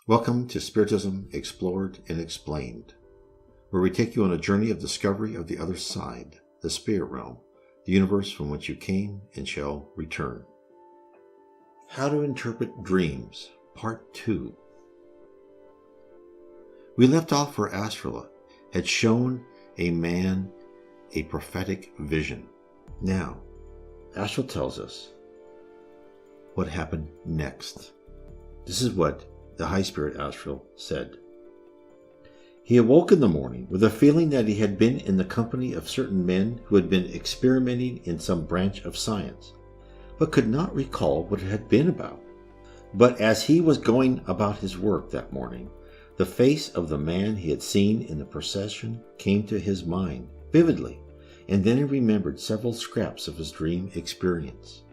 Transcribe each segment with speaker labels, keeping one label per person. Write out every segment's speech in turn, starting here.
Speaker 1: Welcome to Spiritism Explored and Explained, where we take you on a journey of discovery of the other side, the spirit realm, the universe from which you came and shall return. How to Interpret Dreams, Part 2. We left off where Astrala had shown a man a prophetic vision. Now, Astral tells us what happened next. This is what the High Spirit Astral said. He awoke in the morning with a feeling that he had been in the company of certain men who had been experimenting in some branch of science, but could not recall what it had been about. But as he was going about his work that morning, the face of the man he had seen in the procession came to his mind vividly, and then he remembered several scraps of his dream experience.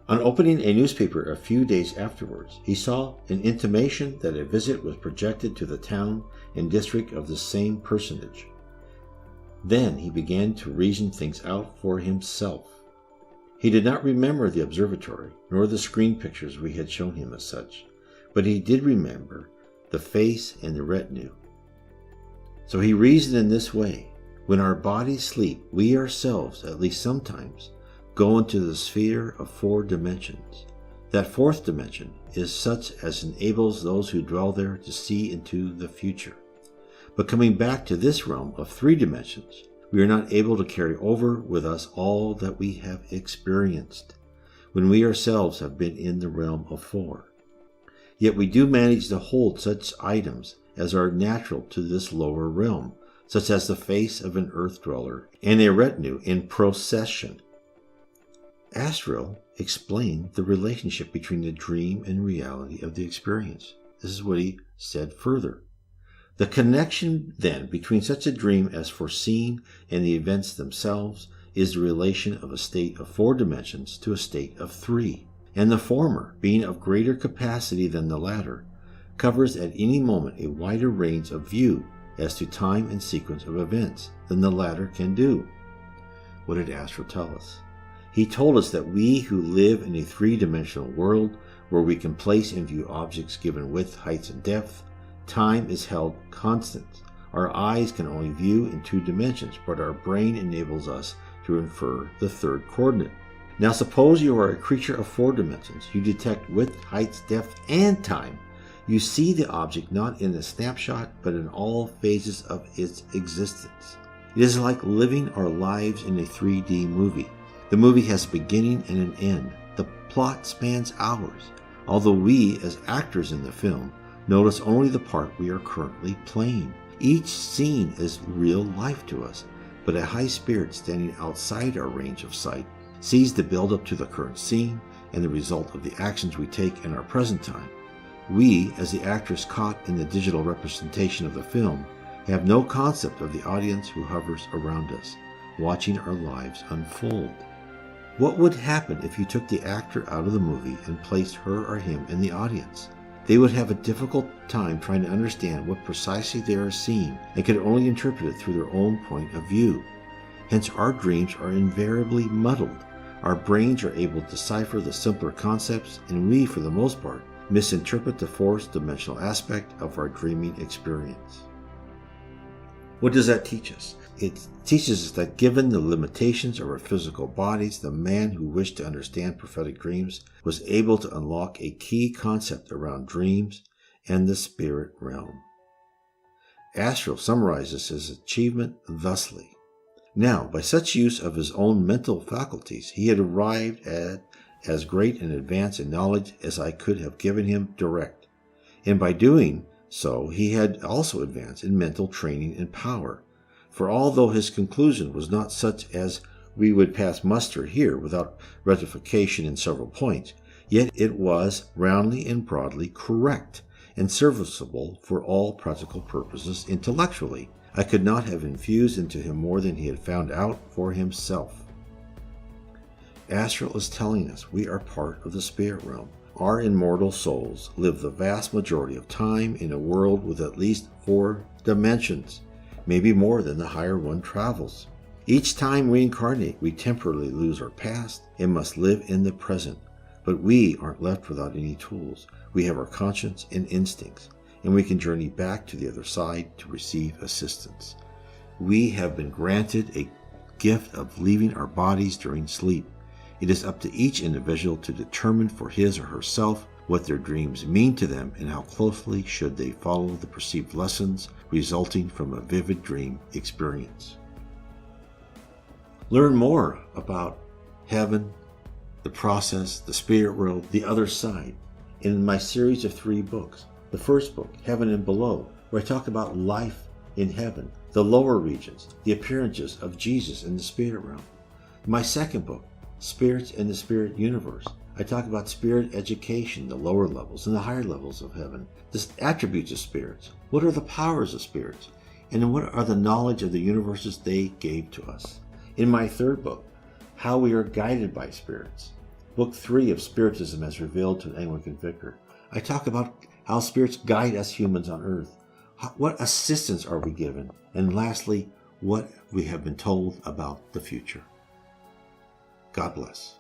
Speaker 1: On opening a newspaper a few days afterwards, he saw an intimation that a visit was projected to the town and district of the same personage. Then he began to reason things out for himself. He did not remember the observatory, nor the screen pictures we had shown him as such, but he did remember the face and the retinue. So he reasoned in this way: when our bodies sleep, we ourselves, at least sometimes, go into the sphere of 4 dimensions. That 4th dimension is such as enables those who dwell there to see into the future. But coming back to this realm of 3 dimensions, we are not able to carry over with us all that we have experienced, when we ourselves have been in the realm of 4. Yet we do manage to hold such items as are natural to this lower realm, such as the face of an earth dweller and a retinue in procession. Astral explained the relationship between the dream and reality of the experience. This is what he said further. The connection, then, between such a dream as foreseen and the events themselves is the relation of a state of 4 dimensions to a state of 3, and the former, being of greater capacity than the latter, covers at any moment a wider range of view as to time and sequence of events than the latter can do. What did Astral tell us? He told us that we who live in a 3-dimensional world where we can place and view objects given width, heights, and depth, time is held constant. Our eyes can only view in 2 dimensions, but our brain enables us to infer the 3rd coordinate. Now suppose you are a creature of 4 dimensions. You detect width, heights, depth, and time. You see the object not in a snapshot, but in all phases of its existence. It is like living our lives in a 3D movie. The movie has a beginning and an end. The plot spans hours, although we, as actors in the film, notice only the part we are currently playing. Each scene is real life to us, but a high spirit standing outside our range of sight sees the build-up to the current scene and the result of the actions we take in our present time. We, as the actors caught in the digital representation of the film, have no concept of the audience who hovers around us, watching our lives unfold. What would happen if you took the actor out of the movie and placed her or him in the audience? They would have a difficult time trying to understand what precisely they are seeing and could only interpret it through their own point of view. Hence, our dreams are invariably muddled. Our brains are able to decipher the simpler concepts, and we, for the most part, misinterpret the 4th dimensional aspect of our dreaming experience. What does that teach us? It teaches us that given the limitations of our physical bodies, the man who wished to understand prophetic dreams was able to unlock a key concept around dreams and the spirit realm. Astral summarizes his achievement thusly. Now, by such use of his own mental faculties, he had arrived at as great an advance in knowledge as I could have given him direct, and by doing so he had also advanced in mental training and power. For although his conclusion was not such as we would pass muster here without rectification in several points, yet it was roundly and broadly correct, and serviceable for all practical purposes intellectually. I could not have infused into him more than he had found out for himself. Astral is telling us we are part of the spirit realm. Our immortal souls live the vast majority of time in a world with at least 4 dimensions, maybe more than the higher one travels. Each time we incarnate, we temporarily lose our past and must live in the present. But we aren't left without any tools. We have our conscience and instincts. and we can journey back to the other side to receive assistance. We have been granted a gift of leaving our bodies during sleep. It is up to each individual to determine for his or herself what their dreams mean to them and how closely should they follow the perceived lessons resulting from a vivid dream experience. Learn more about heaven, the process, the spirit world, the other side, in my series of 3 books. The first book, Heaven and Below, where I talk about life in heaven, the lower regions, the appearances of Jesus in the spirit realm. My second book, Spirits in the Spirit Universe, I talk about spirit education, the lower levels and the higher levels of heaven, the attributes of spirits, what are the powers of spirits, and what are the knowledge of the universes they gave to us. In my third book, How We Are Guided by Spirits, Book 3 of Spiritism as Revealed to an Anglican Vicar, I talk about how spirits guide us humans on earth. What assistance are we given? And lastly, what we have been told about the future. God bless.